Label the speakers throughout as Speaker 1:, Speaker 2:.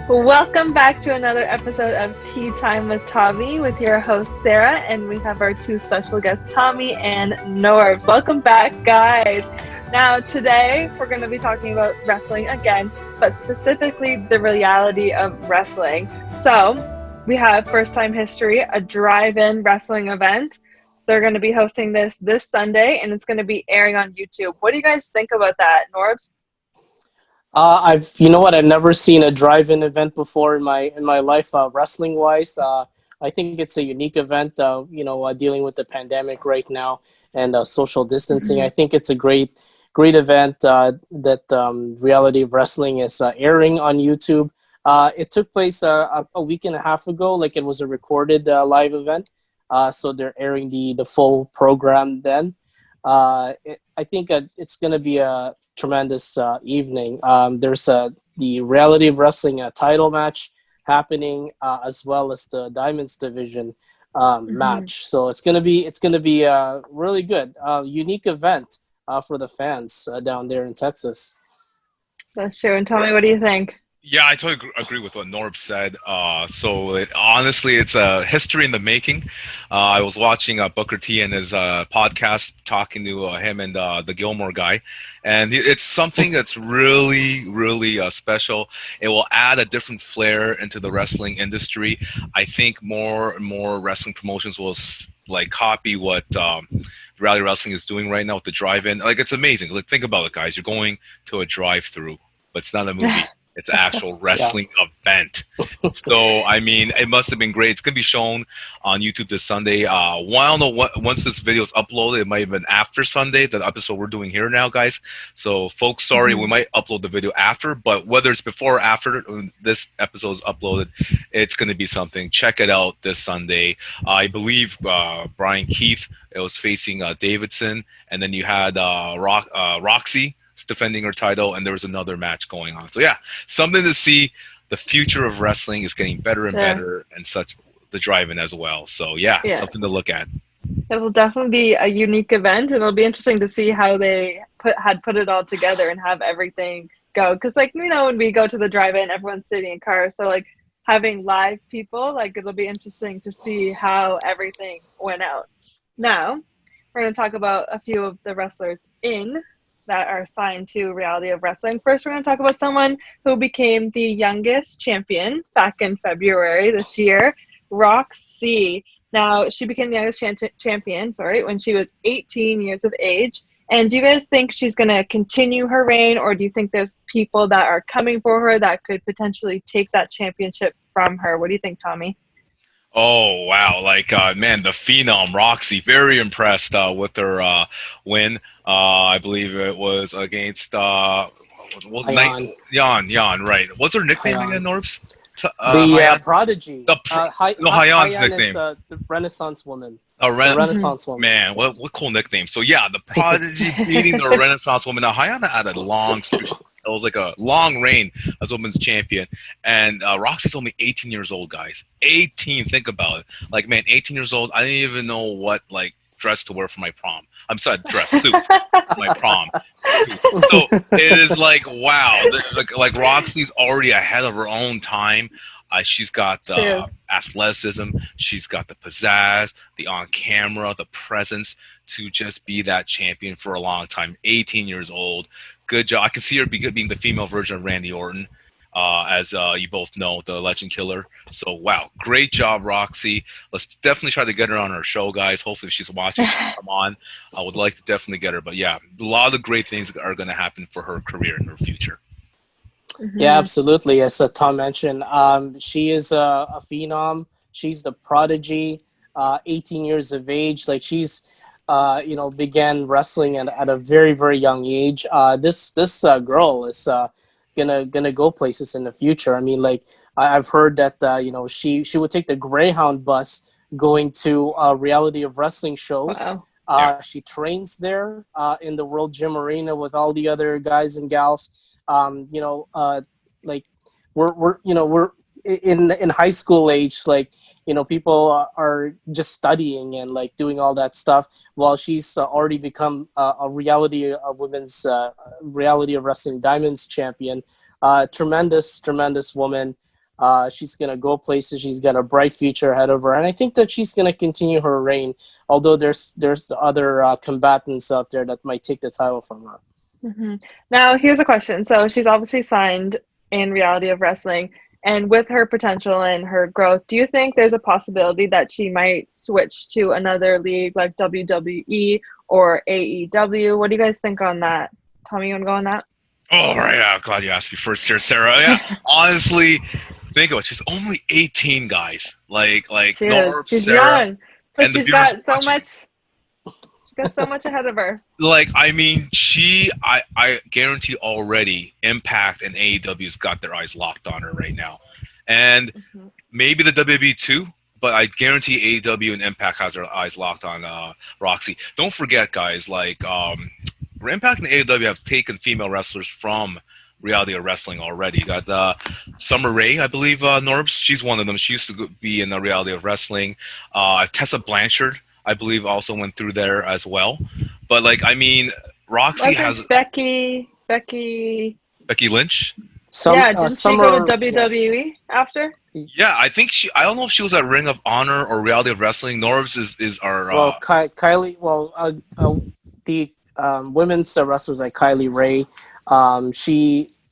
Speaker 1: Welcome back to another episode of Tea Time with Tommy with your host Sarah, and we have our two special guests, Tommy and NORBZ. Welcome back, guys. Now, today we're going to be talking about wrestling again, but specifically the reality of wrestling. So, we have First Time History, a drive-in wrestling event. They're going to be hosting this Sunday, and it's going to be airing on YouTube. What do you guys think about that, NORBZ?
Speaker 2: I've never seen a drive-in event before in my life, wrestling wise. I think it's a unique event. Dealing with the pandemic right now and social distancing. I think it's a great event that Reality of Wrestling is airing on YouTube. It took place a week and a half ago. Like, it was a recorded live event. So they're airing the full program then. I think it's going to be a tremendous evening. There's the Reality of Wrestling title match happening, as well as the Diamonds division match. So it's gonna be really good, unique event for the fans down there in Texas.
Speaker 1: That's true. And Tommy, what do you think?
Speaker 3: Yeah, I totally agree with what Norb said. Honestly, it's a history in the making. I was watching Booker T and his podcast, talking to him and the Gilmore guy, and it's something that's really, really special. It will add a different flair into the wrestling industry. I think more and more wrestling promotions will copy what Reality Wrestling is doing right now with the drive-in. Like, it's amazing. Like, think about it, guys. You're going to a drive-through, but it's not a movie. It's an actual wrestling event. So, I mean, it must have been great. It's going to be shown on YouTube this Sunday. Once this video is uploaded, it might have been after Sunday, the episode we're doing here now, guys. So, folks, sorry, we might upload the video after, but whether it's before or after this episode is uploaded, it's going to be something. Check it out this Sunday. I believe Bryan Keith, it was facing Davidson, and then you had Rok-C defending her title, and there was another match going on. So yeah, something to see. The future of wrestling is getting better and better, and such the drive-in as well. So yeah, something to look at.
Speaker 1: It will definitely be a unique event, and it'll be interesting to see how they put it all together and have everything go. Because, when we go to the drive-in, everyone's sitting in cars, so having live people, it'll be interesting to see how everything went out. Now, we're going to talk about a few of the wrestlers that are signed to Reality of Wrestling. First, we're going to talk about someone who became the youngest champion back in February this year, Rok-C. Now, she became the youngest champion, when she was 18 years of age. And do you guys think she's going to continue her reign, or do you think there's people that are coming for her that could potentially take that championship from her? What do you think, Tommy?
Speaker 3: Oh, wow. Man, the Phenom, Rok-C, very impressed with her win. I believe it was against Jan, right. What's her nickname again, Norbs?
Speaker 2: The Prodigy.
Speaker 3: Hayan's nickname.
Speaker 2: Is, the Renaissance Woman.
Speaker 3: The
Speaker 2: Renaissance Woman.
Speaker 3: Man, what cool nickname. So yeah, the Prodigy beating the Renaissance Woman. Now, Hayana had a long streak. It was like a long reign as women's champion. And Rok-Ci's only 18 years old, guys. 18, think about it. 18 years old, I didn't even know what, dress to wear for my prom. I'm sorry, suit my prom. So it is wow. Rok-Ci's already ahead of her own time. She's got the athleticism. She's got the pizzazz, the on-camera, the presence to just be that champion for a long time. 18 years old. Good job. I can see her being the female version of Randy Orton, as you both know, the Legend Killer. So, wow, great job, Rok-C. Let's definitely try to get her on our show, guys. Hopefully, if she's watching, she'll come on. I would like to definitely get her. But, yeah, a lot of great things are going to happen for her career in her future.
Speaker 2: Yeah, absolutely. As Tom mentioned, she is a phenom. She's the Prodigy, 18 years of age. She's began wrestling at a very, very young age. This girl is gonna go places in the future. I mean, I've heard that she would take the Greyhound bus going to Reality of Wrestling shows. Wow. She trains there in the World Gym Arena with all the other guys and gals. We're in high school age, people are just studying and doing all that stuff, while she's already become a Reality of Wrestling Diamonds champion. Tremendous woman. She's gonna go places. She's got a bright future ahead of her, and I think that she's gonna continue her reign. Although there's the other combatants out there that might take the title from her.
Speaker 1: Now, here's a question. So she's obviously signed in Reality of Wrestling, and with her potential and her growth, do you think there's a possibility that she might switch to another league like WWE or AEW? What do you guys think on that? Tommy, you want to go on that?
Speaker 3: Oh, right. Yeah, glad you asked me first here, Sarah. Yeah, honestly, think of it. She's only 18, guys. Like
Speaker 1: She
Speaker 3: Norb,
Speaker 1: is. She's
Speaker 3: Sarah,
Speaker 1: young, so
Speaker 3: and the
Speaker 1: she's
Speaker 3: viewers
Speaker 1: got so
Speaker 3: watching.
Speaker 1: much. She's got so much ahead of her.
Speaker 3: Like, I mean, I guarantee already Impact and AEW's got their eyes locked on her right now. And maybe the WWE too, but I guarantee AEW and Impact has their eyes locked on Rok-C. Don't forget, guys, like Impact and AEW have taken female wrestlers from Reality of Wrestling already. You got Summer Rae, I believe, Norbs. She's one of them. She used to be in the Reality of Wrestling. Tessa Blanchard, I believe, also went through there as well. But, like, I mean, Rok-C has
Speaker 1: Becky
Speaker 3: Lynch.
Speaker 1: didn't she go to WWE after?
Speaker 2: Yeah,
Speaker 3: I think I don't know if she was at Ring of Honor or Reality of Wrestling. Norbs is our.
Speaker 2: Well, Kylie. Well, the women's wrestlers like Kylie Ray.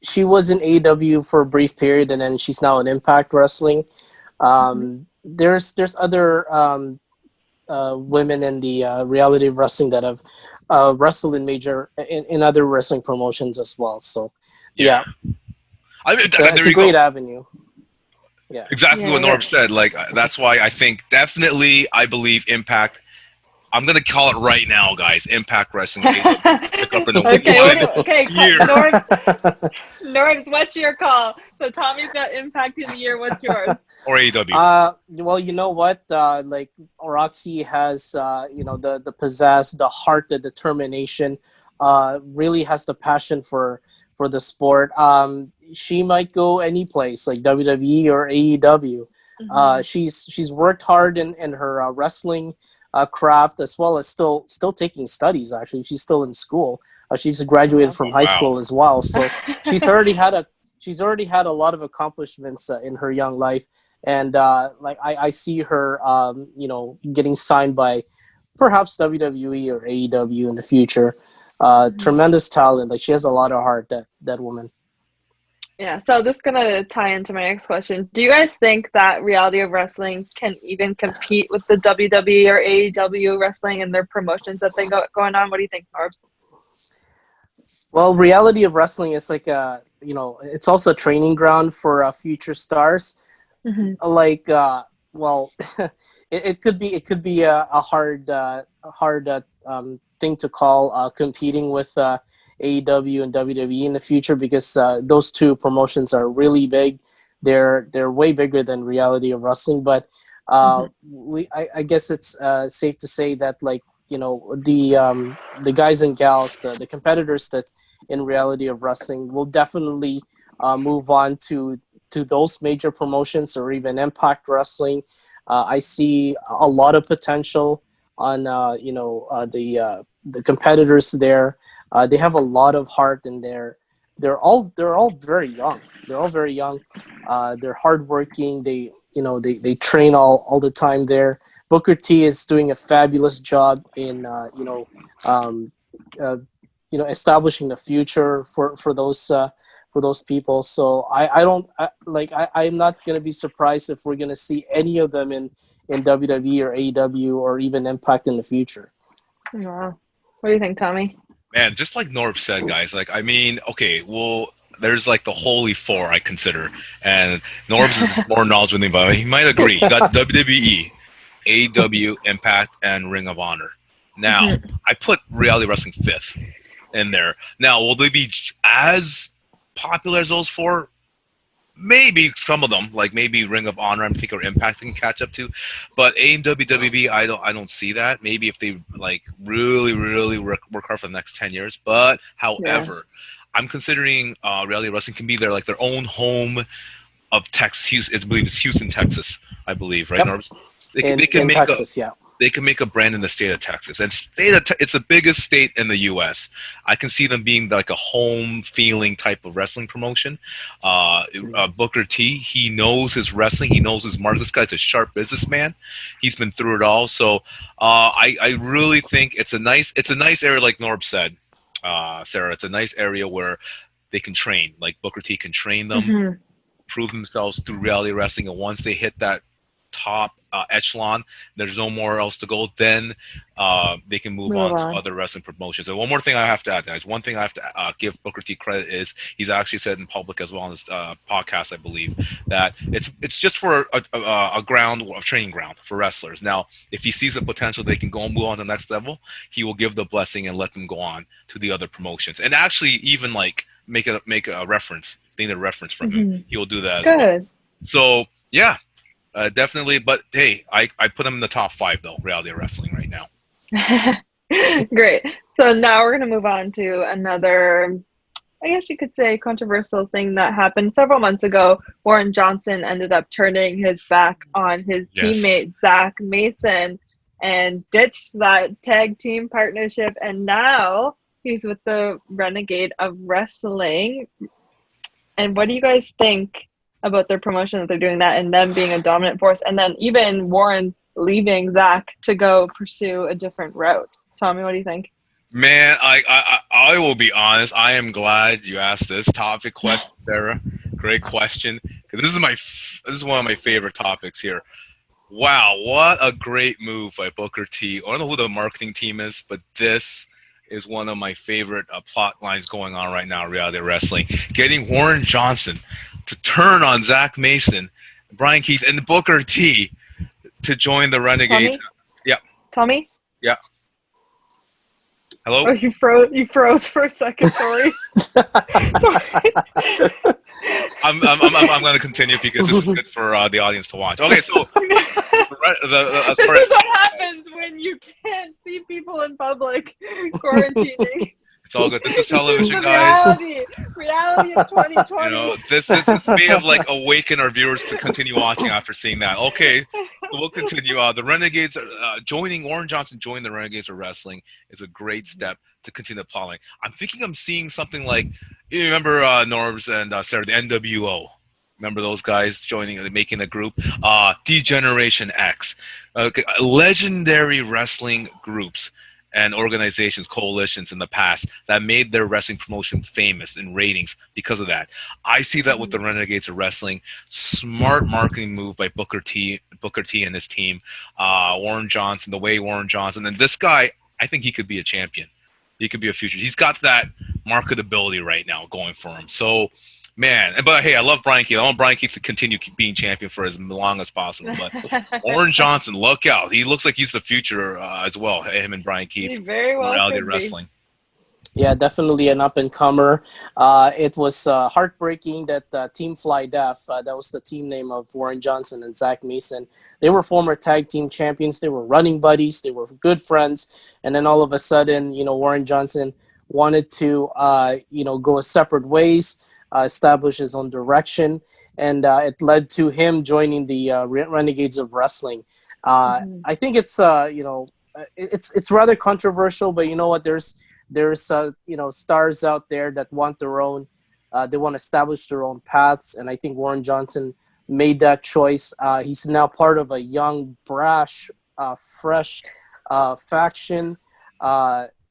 Speaker 2: She was in AEW for a brief period, and then she's now in Impact Wrestling. There's other women in the Reality of Wrestling that have wrestled in other wrestling promotions as well. So yeah.
Speaker 3: I mean,
Speaker 2: it's a great avenue. Yeah,
Speaker 3: exactly what Norb said. Like, that's why I think definitely I believe Impact. I'm gonna call it right now, guys. Impact Wrestling. Pick up in
Speaker 1: Norbs, what's your call? So Tommy's got Impact in the year. What's yours?
Speaker 3: Or AEW.
Speaker 2: Well, you know what? Like Rok-C has, the pizzazz, the heart, the determination. Really has the passion for the sport. She might go any place like WWE or AEW. She's worked hard in her wrestling craft, as well as still taking studies. Actually, she's still in school. She's graduated from high school as well. So she's already had a lot of accomplishments in her young life. And like I see her, getting signed by perhaps WWE or AEW in the future. Tremendous talent. Like, she has a lot of heart, that woman.
Speaker 1: Yeah, so this is going to tie into my next question. Do you guys think that Reality of Wrestling can even compete with the WWE or AEW wrestling and their promotions that they got going on? What do you think, Norbs?
Speaker 2: Well, Reality of Wrestling is like it's also a training ground for future stars. Like, it could be a hard thing to call competing with AEW and WWE in the future, because those two promotions are really big. They're way bigger than Reality of Wrestling. But I guess it's safe to say that, like, the guys and gals, the competitors that in Reality of Wrestling will definitely move on to those major promotions or even Impact Wrestling. I see a lot of potential on the competitors there. They have a lot of heart, and they're all very young. They're all very young. They're hardworking. They train all the time there. Booker T is doing a fabulous job in establishing the future for those people. So I'm not gonna be surprised if we're gonna see any of them in WWE or AEW or even Impact in the future.
Speaker 1: Wow. What do you think, Tommy?
Speaker 3: Man, just like Norb said, guys, like, I mean, okay, well, there's like the holy four, I consider, and Norbs is more knowledgeable than me, but he might agree. You got WWE, AEW, Impact, and Ring of Honor. Now, I put Reality Wrestling 5th in there. Now, will they be as popular as those four? Maybe some of them, like maybe Ring of Honor, I'm thinking, or Impact can catch up to, but AEW, WB, I don't see that. Maybe if they like really work hard for the next 10 years. But however, I'm considering Reality Wrestling can be their own home of Texas. I believe it's Houston, Texas. I believe, right, Norbs? They can
Speaker 2: in
Speaker 3: make
Speaker 2: Texas,
Speaker 3: they can make a brand in the state of Texas. And it's the biggest state in the U.S. I can see them being like a home feeling type of wrestling promotion. Booker T, he knows his wrestling. He knows his market. This guy's a sharp businessman. He's been through it all. So I really think it's a nice area, like Norb said, Sarah. It's a nice area where they can train. Like Booker T can train them, prove themselves through reality wrestling. And once they hit that top echelon, there's no more else to go, then they can move on to other wrestling promotions. And one more thing I have to add, guys, one thing I have to give Booker T credit is he's actually said in public as well on this podcast, I believe, that it's just for a training ground for wrestlers. Now, if he sees the potential they can go and move on to the next level, he will give the blessing and let them go on to the other promotions. And actually even like make a reference, think a reference from him. He will do that as well. So yeah. Definitely, but hey, I put him in the top 5 though, reality wrestling right now.
Speaker 1: Great. So now we're going to move on to another, I guess you could say, controversial thing that happened several months ago. Warren Johnson ended up turning his back on his teammate Zach Mason and ditched that tag team partnership, and now he's with the Renegade of Wrestling. And what do you guys think about their promotion, that they're doing that and them being a dominant force, and then even Warren leaving Zach to go pursue a different route? Tommy, what do you think?
Speaker 3: Man, I will be honest. I am glad you asked this topic question, Sarah. Great question, because this is one of my favorite topics here. Wow, what a great move by Booker T. I don't know who the marketing team is, but this is one of my favorite plot lines going on right now, reality wrestling. Getting Warren Johnson to turn on Zach Mason, Bryan Keith, and Booker T to join the Renegades.
Speaker 1: Tommy?
Speaker 3: Yeah.
Speaker 1: Tommy?
Speaker 3: Yeah. Hello?
Speaker 1: Oh, you froze for a second, sorry. Sorry.
Speaker 3: I'm going to continue because this is good for the audience to watch. Okay, so
Speaker 1: This is what happens when you can't see people in public quarantining.
Speaker 3: It's all good. This is television, guys.
Speaker 1: Reality of 2020.
Speaker 3: You know, this may have like awakened our viewers to continue watching after seeing that. Okay, so we'll continue. The Renegades Warren Johnson joining the Renegades of Wrestling is a great step to continue the plotting. I'm thinking I'm seeing something like, you remember NORBZ and Sarah, the NWO. Remember those guys joining and making a group? D-Generation X. Legendary wrestling groups and organizations, coalitions in the past that made their wrestling promotion famous in ratings because of that. I see that with the Renegades of Wrestling. Smart marketing move by Booker T and his team. Warren Johnson, and this guy, I think he could be a champion. He could be a future. He's got that marketability right now going for him. So, man, but hey, I love Bryan Keith. I want Bryan Keith to continue being champion for as long as possible. But Warren Johnson, look out. He looks like he's the future as well, him and Bryan Keith.
Speaker 1: He very well
Speaker 3: reality
Speaker 1: could
Speaker 3: wrestling.
Speaker 2: Yeah, definitely an up-and-comer. It was heartbreaking that Team Fly Deaf, that was the team name of Warren Johnson and Zach Mason. They were former tag team champions. They were running buddies. They were good friends. And then all of a sudden, Warren Johnson wanted to, go separate ways, establish his own direction, and it led to him joining the Renegades of Wrestling. I think it's it's rather controversial, but you know what? There's stars out there that want their own. They want to establish their own paths, and I think Warren Johnson made that choice. He's now part of a young, brash, fresh faction.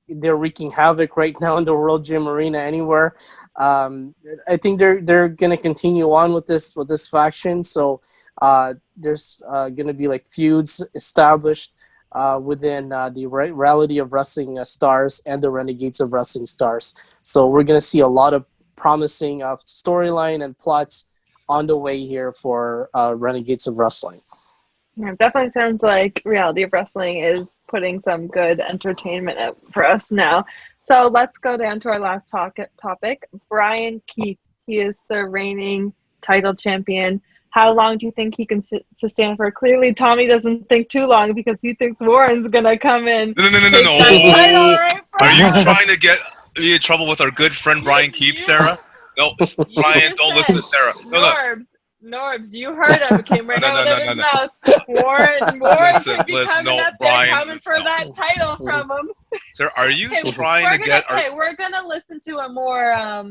Speaker 2: They're wreaking havoc right now in the World Gym Arena anywhere. I think they're gonna continue on with this faction. So there's gonna be like feuds established within the reality of wrestling stars and the Renegades of Wrestling stars. So we're gonna see a lot of promising storyline and plots on the way here for Renegades of Wrestling.
Speaker 1: Yeah, it definitely sounds like Reality of Wrestling is putting some good entertainment out for us now. So let's go down to our last topic. Bryan Keith, he is the reigning title champion. How long do you think he can sustain for? Clearly, Tommy doesn't think too long because he thinks Warren's going to come in.
Speaker 3: No. Are you trying to get me in trouble with our good friend Bryan Keith, Sarah? No, Bryan, don't listen to Sarah.
Speaker 1: Norbs, you heard him. It came right
Speaker 3: No,
Speaker 1: out
Speaker 3: no,
Speaker 1: of
Speaker 3: no,
Speaker 1: his
Speaker 3: no,
Speaker 1: mouth. Warren
Speaker 3: Listen,
Speaker 1: could be
Speaker 3: listen,
Speaker 1: coming
Speaker 3: no,
Speaker 1: up there,
Speaker 3: Bryan,
Speaker 1: coming for
Speaker 3: no.
Speaker 1: that title from him.
Speaker 3: Sir, are you
Speaker 1: Okay,
Speaker 3: trying to get?
Speaker 1: we're gonna listen to a more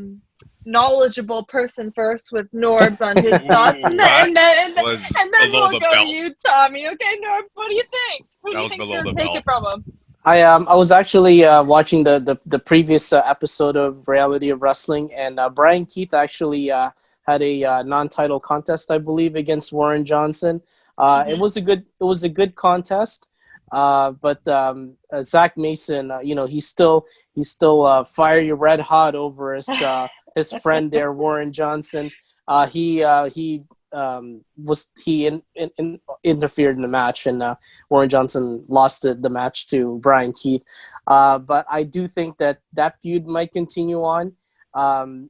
Speaker 1: knowledgeable person first with Norbs on his thoughts, and then
Speaker 3: was
Speaker 1: we'll
Speaker 3: below
Speaker 1: go
Speaker 3: the
Speaker 1: to
Speaker 3: belt.
Speaker 1: you, Tommy. Okay, Norbs, what do you think? Who do
Speaker 3: That
Speaker 1: you
Speaker 3: was
Speaker 1: think's
Speaker 3: below
Speaker 1: gonna
Speaker 3: the
Speaker 1: take
Speaker 3: belt.
Speaker 1: it from him?
Speaker 2: I was actually watching the previous episode of Reality of Wrestling, and Bryan Keith actually had a non-title contest, I believe, against Warren Johnson. It was a good contest, but Zach Mason, he's still fire you red hot over his friend there, Warren Johnson. He interfered in the match, and Warren Johnson lost the match to Bryan Keith. But I do think that feud might continue on.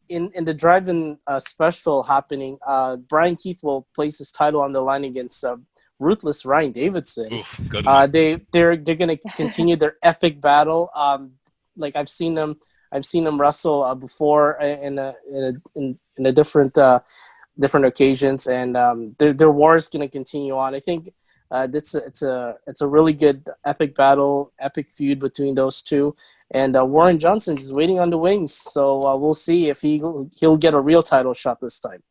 Speaker 2: In the drive-in special happening, Bryan Keith will place his title on the line against Ruthless Ryan Davidson.
Speaker 3: Oof, good one.
Speaker 2: They're gonna continue their epic battle. Like I've seen them wrestle before in a different occasions, and their war is gonna continue on. I think it's a really good epic battle, epic feud between those two. And Warren Johnson is waiting on the wings, so we'll see if he'll get a real title shot this time.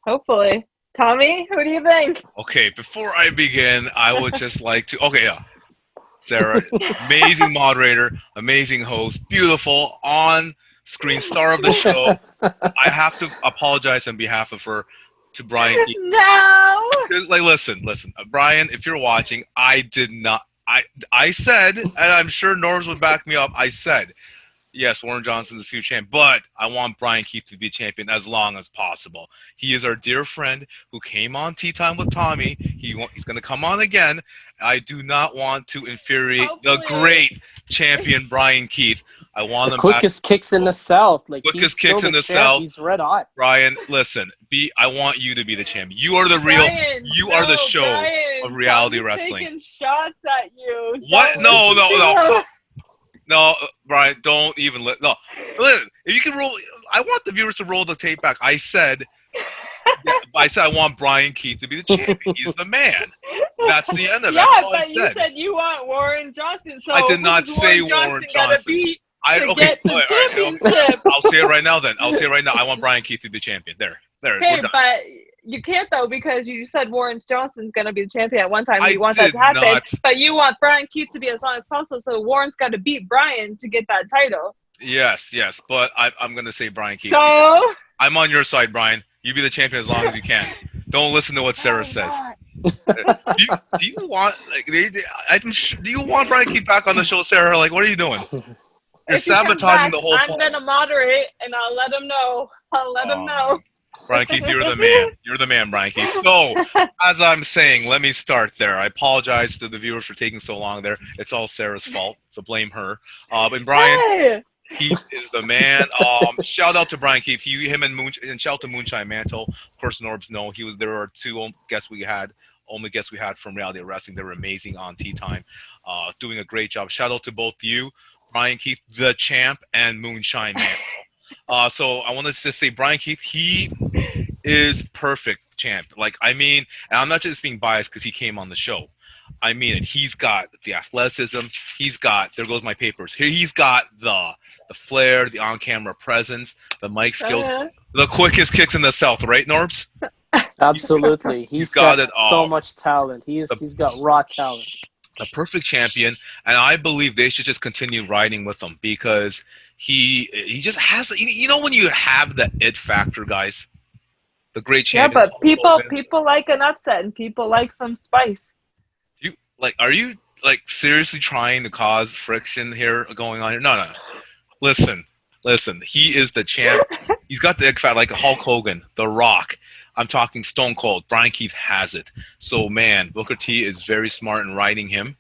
Speaker 1: Hopefully. Tommy, who do you think?
Speaker 3: Okay, before I begin, I would just like to. Okay, yeah, Sarah, amazing moderator, amazing host, beautiful on-screen star of the show. I have to apologize on behalf of her to Bryan Keith.
Speaker 1: No.
Speaker 3: Like, listen, Bryan, if you're watching, I did not. I said, and I'm sure Norbs would back me up. I said, yes, Warren Johnson's the future champ, but I want Bryan Keith to be champion as long as possible. He is our dear friend who came on Tea Time with Tommy. He's going to come on again. I do not want to infuriate the great champion Bryan Keith. I want
Speaker 2: the
Speaker 3: him
Speaker 2: quickest
Speaker 3: back.
Speaker 2: kicks in the South. Like
Speaker 3: Quickest kicks in the South.
Speaker 2: He's red hot.
Speaker 3: Bryan, listen. I want you to be the champion. You are the real.
Speaker 1: Bryan,
Speaker 3: you are the show of reality
Speaker 1: Tommy's
Speaker 3: wrestling.
Speaker 1: Taking shots at you.
Speaker 3: What? No, Bryan, don't even let. No, listen. If you can roll, I want the viewers to roll the tape back. I said I want Bryan Keith to be the champion. He's the man. That's the end of it.
Speaker 1: Yeah,
Speaker 3: That's all
Speaker 1: but
Speaker 3: I said.
Speaker 1: you said you want Warren Johnson. So
Speaker 3: I did not say Warren Johnson.
Speaker 1: Get the championship.
Speaker 3: I'll say it right now. Then I'll say it right now. I want Bryan Keith to be champion. There.
Speaker 1: Okay, but you can't though because you said Warren Johnson's going to be the champion at one time. You want that to happen, but you want Bryan Keith to be as long as possible. So Warren's got to beat Bryan to get that title.
Speaker 3: Yes, but I'm going to say Bryan Keith.
Speaker 1: So
Speaker 3: I'm on your side, Bryan. You be the champion as long as you can. Don't listen to what Sarah says. Do you want do you want Bryan Keith back on the show, Sarah? Like, what are you doing? You're sabotaging the whole point.
Speaker 1: I'm going to moderate and I'll let him know.
Speaker 3: Bryan Keith, you're the man. You're the man, Bryan Keith. So, as I'm saying, let me start there. I apologize to the viewers for taking so long there. It's all Sarah's fault, so blame her. But Bryan Keith is the man. Shout out to Bryan Keith. And shout out to Moonshine Mantle. Of course, Norbs know there are two only guests we had from Reality of Wrestling. They were amazing on Tea Time, doing a great job. Shout out to both you, Bryan Keith, the champ, and Moonshine Mantle. So I wanted to say Bryan Keith, he is perfect champ. Like, I mean, and I'm not just being biased because he came on the show. I mean it. He's got the athleticism. He's got, there goes my papers. He's got the flair, the on-camera presence, the mic skills, the quickest kicks in the South, right, Norbs?
Speaker 2: Absolutely. He's got it all. So much talent. He's got raw talent.
Speaker 3: The perfect champion, and I believe they should just continue riding with him because he just has, when you have the it factor, guys, the great champion.
Speaker 1: Yeah, but people like an upset and people like some spice.
Speaker 3: Are you seriously trying to cause friction here going on here? No. Listen. He is the champ. He's got the it factor like Hulk Hogan, The Rock. I'm talking Stone Cold. Bryan Keith has it. So, man, Booker T is very smart in riding him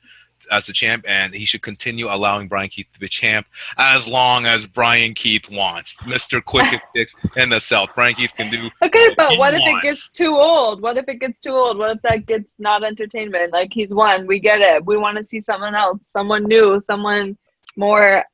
Speaker 3: as the champ, and he should continue allowing Bryan Keith to be champ as long as Bryan Keith wants. Mr. Quickest Kicks in the South. Bryan Keith can do
Speaker 1: but what if it gets too old? What if that gets not entertainment? Like, he's won. We get it. We want to see someone else, someone new, someone more.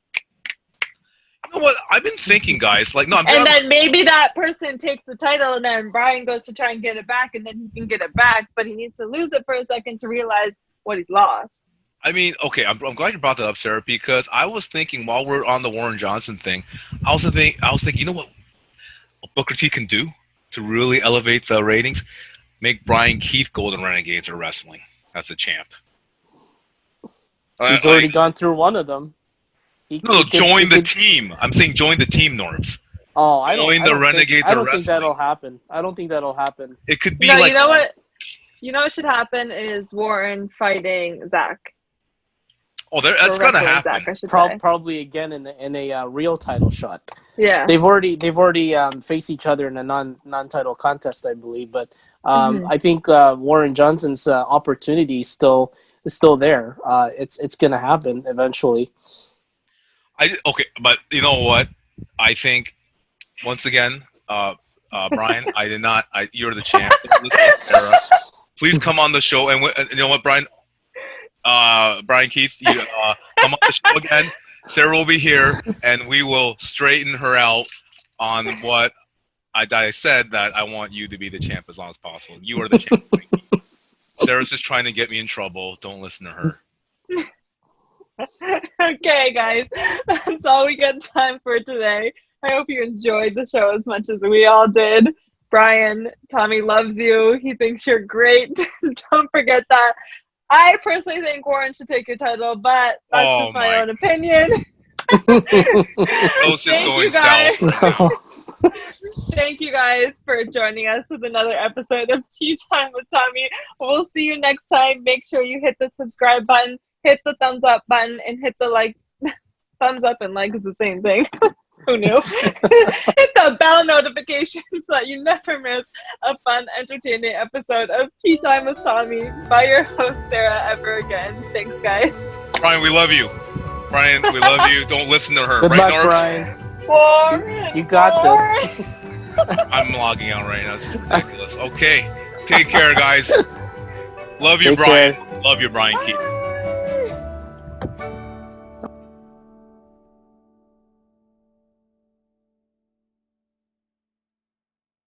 Speaker 3: You know what? I've been thinking, guys. Like, no,
Speaker 1: And then maybe that person takes the title, and then Bryan goes to try and get it back, and then he can get it back, but he needs to lose it for a second to realize what he's lost.
Speaker 3: I mean, okay, I'm glad you brought that up, Sarah, because I was thinking while we're on the Warren Johnson thing, I was thinking, you know what Booker T can do to really elevate the ratings? Make Bryan Keith Golden Renegades of Wrestling. That's a champ.
Speaker 2: He's already gone through one of them.
Speaker 3: Join the team. I'm saying join the team, Norbs.
Speaker 2: Oh,
Speaker 3: I don't think
Speaker 2: that'll happen. I don't think that'll happen.
Speaker 3: It could be
Speaker 1: no,
Speaker 3: like...
Speaker 1: You know what? You know what should happen is Warren fighting Zach.
Speaker 3: Oh, that's gonna happen.
Speaker 1: Zach,
Speaker 2: probably again in a real title shot.
Speaker 1: Yeah.
Speaker 2: They've already faced each other in a non-title contest, I believe. But I think Warren Johnson's opportunity is still there. It's gonna happen eventually.
Speaker 3: Okay, but you know what? I think once again, Bryan, I did not. You're the champ. Please come on the show, and you know what, Bryan Keith, you come on the show again. Sarah will be here, and we will straighten her out on what I said, that I want you to be the champ as long as possible. You are the champ. Sarah's just trying to get me in trouble. Don't listen to her.
Speaker 1: Okay, guys, that's all we got time for today. I hope you enjoyed the show as much as we all did. Bryan, Tommy loves you. He thinks you're great. Don't forget that. I personally think Warren should take your title, but that's just my own opinion.
Speaker 3: Those just going south.
Speaker 1: Thank you guys for joining us with another episode of Tea Time with Tommy. We'll see you next time. Make sure you hit the subscribe button, hit the thumbs up button, and hit the like. Thumbs up and like is the same thing. Who knew? Hit the bell notification so that you never miss a fun, entertaining episode of Tea Time with Tommy by your host, Sarah, ever again. Thanks, guys.
Speaker 3: Bryan, we love you. Bryan, we love you. Don't listen to her.
Speaker 2: Good
Speaker 3: right,
Speaker 2: luck,
Speaker 3: Norbs?
Speaker 2: Bryan. You got this.
Speaker 3: I'm logging out right now. This is ridiculous. Okay. Take care, guys. Love you,
Speaker 2: Take
Speaker 3: Bryan.
Speaker 2: care.
Speaker 3: Love you, Bryan Keith.